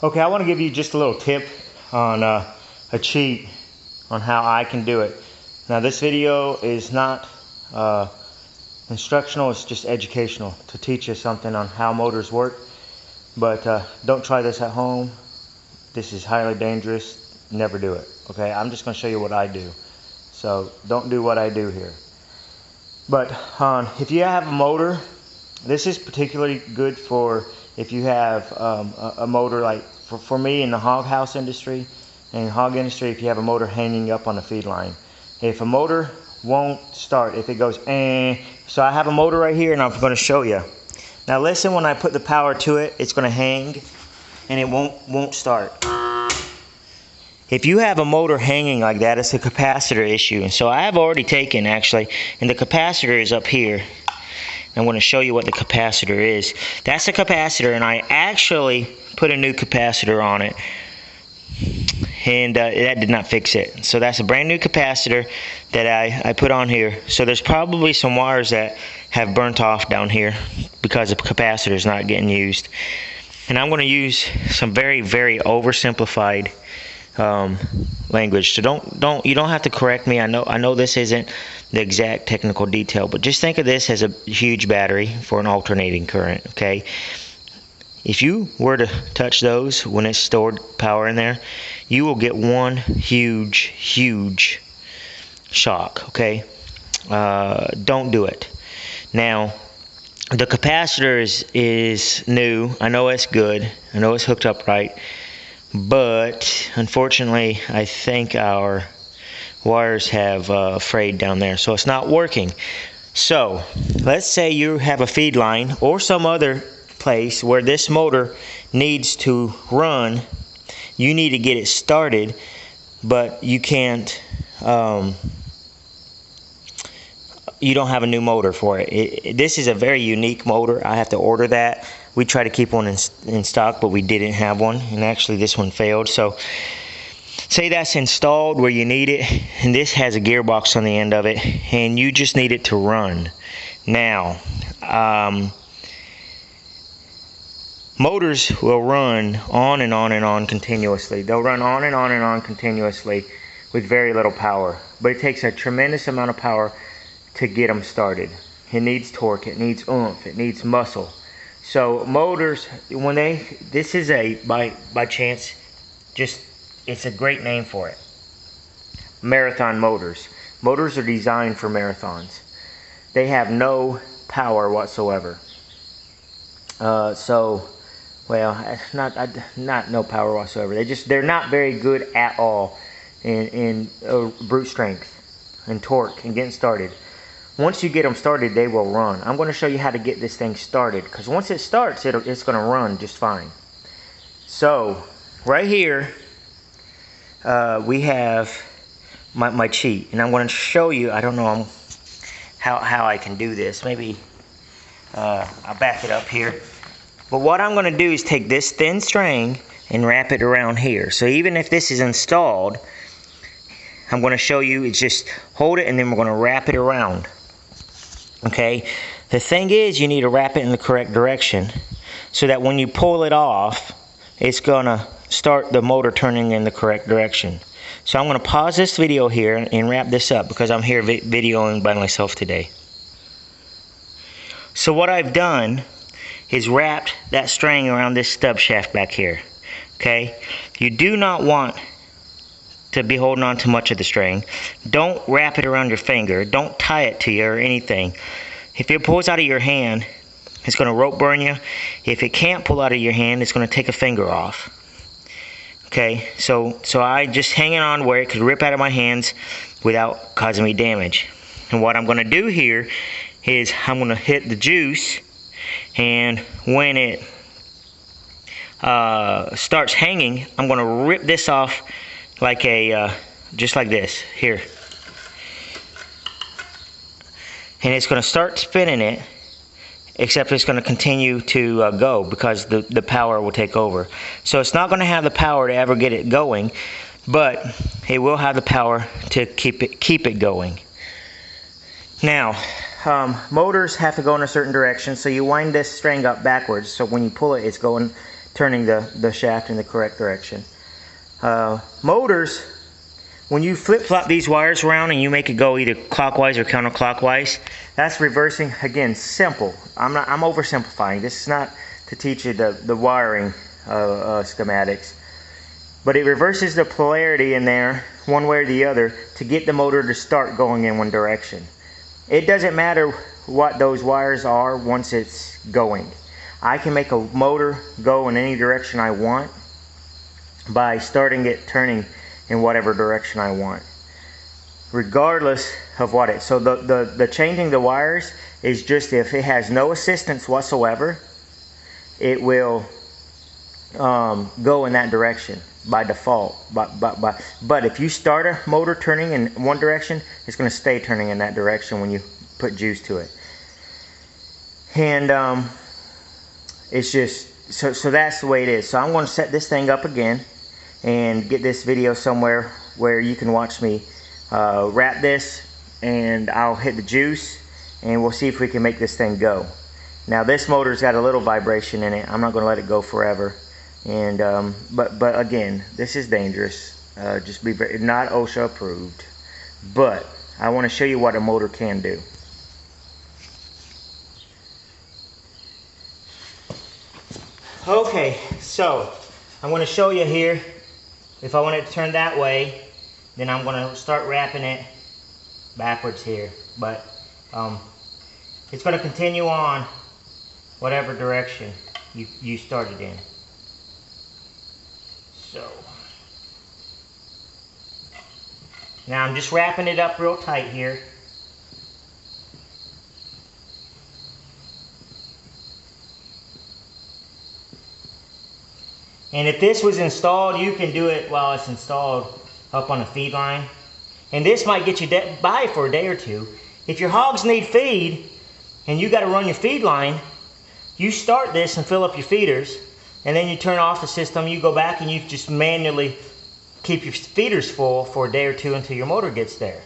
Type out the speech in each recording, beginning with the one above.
Okay, I want to give you just a little tip on a cheat on how I can do it. Now this video is not instructional, it's just educational to teach you something on how motors work. But don't try this at home. This is highly dangerous. Never do it. Okay, I'm just going to show you what I do. So don't do what I do here. But if you have a motor, this is particularly good for if you have a motor like for me in the hog house industry and hog industry, if you have a motor hanging up on the feed line. If a motor won't start, if it goes so I have a motor right here and I'm going to show you. Now listen, when I put the power to it, it's going to hang and it won't start. If you have a motor hanging like that, it's a capacitor issue. And so I have already taken actually, and the capacitor is up here. I'm going to show you what the capacitor is. That's a capacitor, and I actually put a new capacitor on it, and that did not fix it. So that's a brand new capacitor that I put on here. So there's probably some wires that have burnt off down here because the capacitor is not getting used. And I'm going to use some very, very oversimplified language. So you don't have to correct me. I know this isn't the exact technical detail, but just think of this as a huge battery for an alternating current. Okay, if you were to touch those when it's stored power in there, you will get one huge shock. Okay, don't do it. Now the capacitor is new. I know it's good. I know it's hooked up right. But unfortunately, I think our wires have frayed down there, so it's not working. So let's say you have a feed line or some other place where this motor needs to run. You need to get it started, but you can't. You don't have a new motor for it. This is a very unique motor. I have to order that. We tried to keep one in stock, but we didn't have one, and actually this one failed. So say that's installed where you need it, and this has a gearbox on the end of it, and you just need it to run. Now, motors will run on and on and on continuously. They'll run on and on and on continuously with very little power, but it takes a tremendous amount of power to get them started. It needs torque, it needs oomph, it needs muscle. So motors, when this is a, by chance, it's a great name for it. Marathon motors. Motors are designed for marathons. They have no power whatsoever. Well, not no power whatsoever. They're not very good at all in brute strength and torque and getting started. Once you get them started, they will run. I'm going to show you how to get this thing started, because once it starts, it's going to run just fine. So right here, we have my cheat, and I'm going to show you. I don't know how I can do this. Maybe I'll back it up here. But what I'm going to do is take this thin string and wrap it around here. So even if this is installed, I'm going to show you. It's just hold it, and then we're going to wrap it around. Okay, the thing is, you need to wrap it in the correct direction so that when you pull it off, it's gonna start the motor turning in the correct direction. So I'm gonna pause this video here and wrap this up because I'm here videoing by myself today. So what I've done is wrapped that string around this stub shaft back here. Okay, you do not want to be holding on to much of the string. Don't wrap it around your finger. Don't tie it to you or anything. If it pulls out of your hand, it's going to rope burn you. If it can't pull out of your hand, it's going to take a finger off. Okay, so I just hanging on where it could rip out of my hands without causing me damage. And what I'm going to do here is I'm going to hit the juice, and when it starts hanging, I'm going to rip this off like just like this here, and it's going to start spinning it, except it's going to continue to go because the power will take over. So it's not going to have the power to ever get it going, but it will have the power to keep it going. Now motors have to go in a certain direction, so you wind this string up backwards, so when you pull it, it's going turning the shaft in the correct direction. Motors, when you flip-flop these wires around and you make it go either clockwise or counterclockwise, that's reversing. Again, simple. I'm oversimplifying. This is not to teach you the wiring schematics, but it reverses the polarity in there one way or the other to get the motor to start going in one direction. It doesn't matter what those wires are once it's going. I can make a motor go in any direction I want by starting it turning in whatever direction I want, regardless of what it. So the changing the wires is just if it has no assistance whatsoever, it will go in that direction by default. But if you start a motor turning in one direction, it's going to stay turning in that direction when you put juice to it. And it's just so that's the way it is. So I'm going to set this thing up again and get this video somewhere where you can watch me wrap this, and I'll hit the juice and we'll see if we can make this thing go. Now this motor's got a little vibration in it. I'm not going to let it go forever. And but again, this is dangerous. Just be very, not OSHA approved, but I want to show you what a motor can do. Okay, so I'm going to show you here. If I want it to turn that way, then I'm going to start wrapping it backwards here. But it's going to continue on whatever direction you started in. So now I'm just wrapping it up real tight here. And if this was installed, you can do it while it's installed up on the feed line. And this might get you by for a day or two. If your hogs need feed and you got to run your feed line, you start this and fill up your feeders, and then you turn off the system, you go back and you just manually keep your feeders full for a day or two until your motor gets there.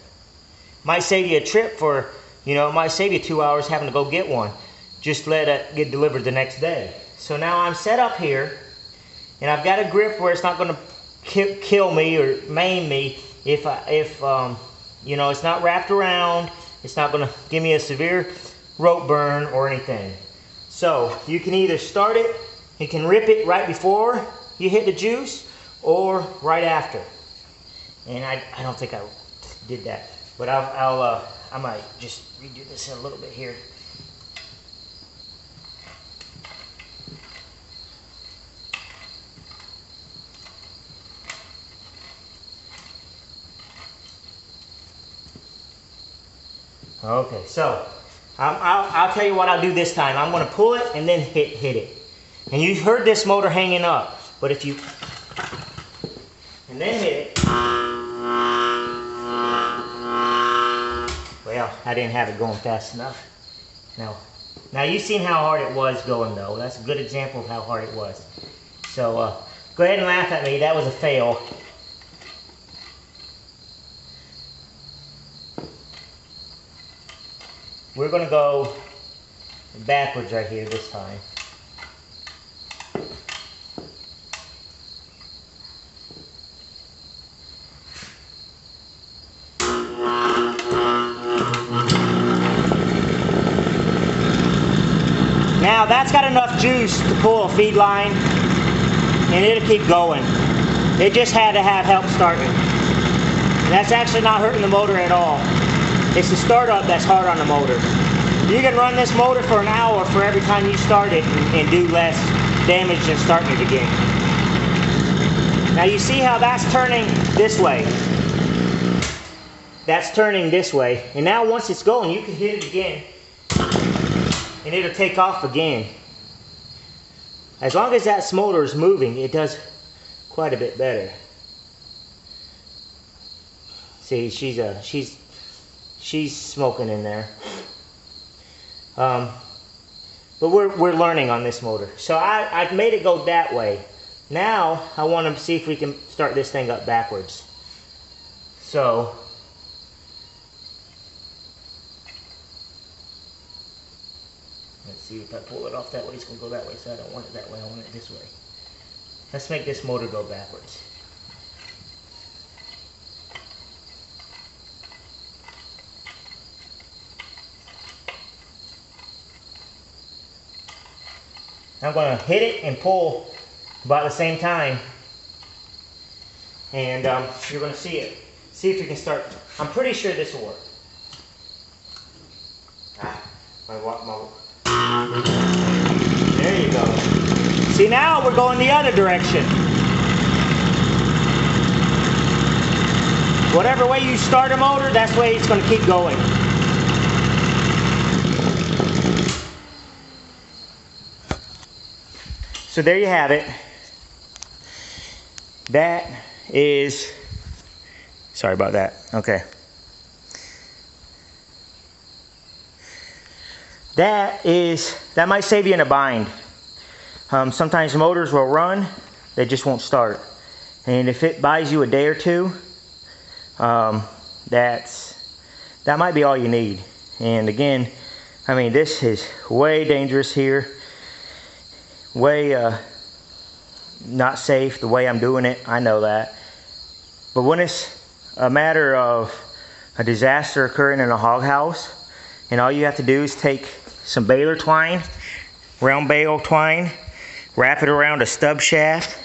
Might save you a trip for, it might save you 2 hours having to go get one. Just let it get delivered the next day. So now I'm set up here, and I've got a grip where it's not going to kill me or maim me if it's not wrapped around. It's not going to give me a severe rope burn or anything. So you can either start it, you can rip it right before you hit the juice or right after. And I don't think I did that, but I might just redo this in a little bit here. Okay, so I'll tell you what I'll do this time. I'm going to pull it and then hit it. And you heard this motor hanging up, but if you and then hit it, well, I didn't have it going fast enough. Now you've seen how hard it was going though. That's a good example of how hard it was. So go ahead and laugh at me. That was a fail. We're going to go backwards right here this time. Now that's got enough juice to pull a feed line, and it'll keep going. It just had to have help starting. That's actually not hurting the motor at all. It's the startup that's hard on the motor. You can run this motor for an hour for every time you start it and do less damage than starting it again. Now you see how that's turning this way. That's turning this way. And now once it's going, you can hit it again and it'll take off again. As long as that motor is moving, it does quite a bit better. See, she's smoking in there. But we're learning on this motor. So I've made it go that way. Now I want to see if we can start this thing up backwards. So let's see if I pull it off that way. It's going to go that way, so I don't want it that way. I want it this way. Let's make this motor go backwards. I'm going to hit it and pull about the same time. And you're going to see it. See if you can start. I'm pretty sure this will work. There you go. See, now we're going the other direction. Whatever way you start a motor, that's the way it's going to keep going. So there you have it. That is, sorry about that. Okay. That might save you in a bind. Sometimes motors will run, they just won't start. And if it buys you a day or two, that might be all you need. And again, I mean, this is way dangerous here. Way not safe the way I'm doing it. I know that. But when it's a matter of a disaster occurring in a hog house, and all you have to do is take some baler twine, round bale twine, wrap it around a stub shaft,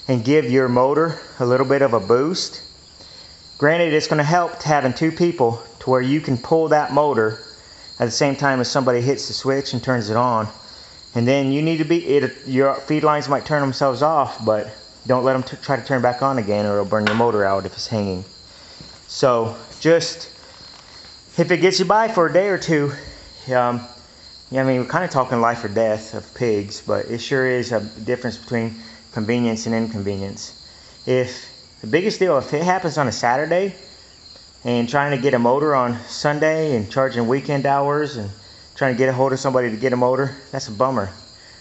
and give your motor a little bit of a boost. Granted, it's going to help having two people to where you can pull that motor at the same time as somebody hits the switch and turns it on. And then you need to your feed lines might turn themselves off, but don't let them try to turn back on again, or it'll burn your motor out if it's hanging. So just, if it gets you by for a day or two, I mean, we're kind of talking life or death of pigs, but it sure is a difference between convenience and inconvenience. The biggest deal, if it happens on a Saturday and trying to get a motor on Sunday and charging weekend hours and trying to get a hold of somebody to get a motor, that's a bummer.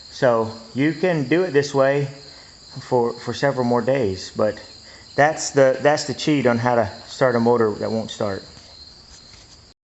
So you can do it this way for several more days, but that's the cheat on how to start a motor that won't start.